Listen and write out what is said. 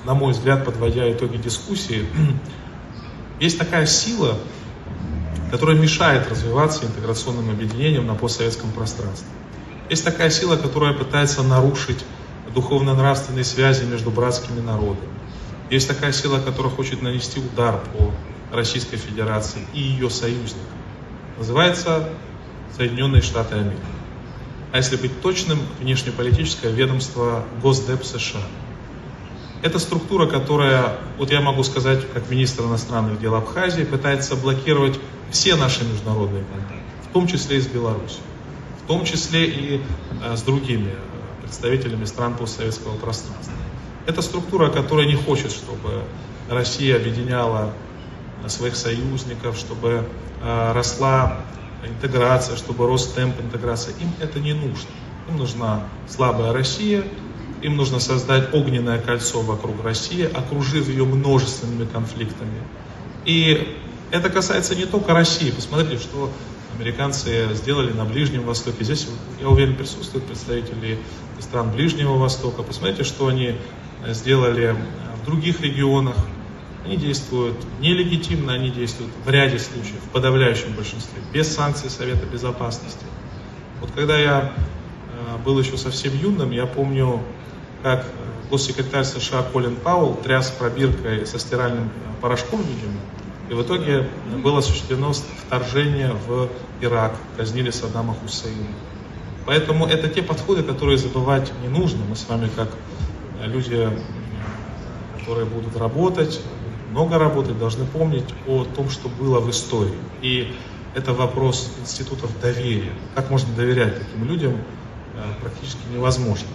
на мой взгляд, подводя итоги дискуссии, есть такая сила, которая мешает развиваться интеграционным объединениям на постсоветском пространстве. Есть такая сила, которая пытается нарушить духовно-нравственные связи между братскими народами. Есть такая сила, которая хочет нанести удар по Российской Федерации и ее союзникам. Называется Соединенные Штаты Америки. А если быть точным, внешнеполитическое ведомство Госдеп США. Это структура, которая, вот я могу сказать, как министр иностранных дел Абхазии, пытается блокировать все наши международные контакты, в том числе и с Беларусью, в том числе и с другими представителями стран постсоветского пространства. Это структура, которая не хочет, чтобы Россия объединяла своих союзников, чтобы росла интеграция, чтобы рос темп интеграции. Им это не нужно. Им нужна слабая Россия, им нужно создать огненное кольцо вокруг России, окружив ее множественными конфликтами. И это касается не только России. Посмотрите, что американцы сделали на Ближнем Востоке. Здесь, я уверен, присутствуют представители стран Ближнего Востока. Посмотрите, что они сделали в других регионах. Они действуют нелегитимно, они действуют в ряде случаев, в подавляющем большинстве, без санкций Совета Безопасности. Вот когда я был еще совсем юным, я помню, как госсекретарь США Колин Пауэлл тряс пробиркой со стиральным порошком, видимо, и в итоге было осуществлено вторжение в Ирак, казнили Саддама Хусейна. Поэтому это те подходы, которые забывать не нужно. Мы с вами, как люди, которые будут работать, много работать, должны помнить о том, что было в истории. И это вопрос институтов доверия. Как можно доверять таким людям, практически невозможно.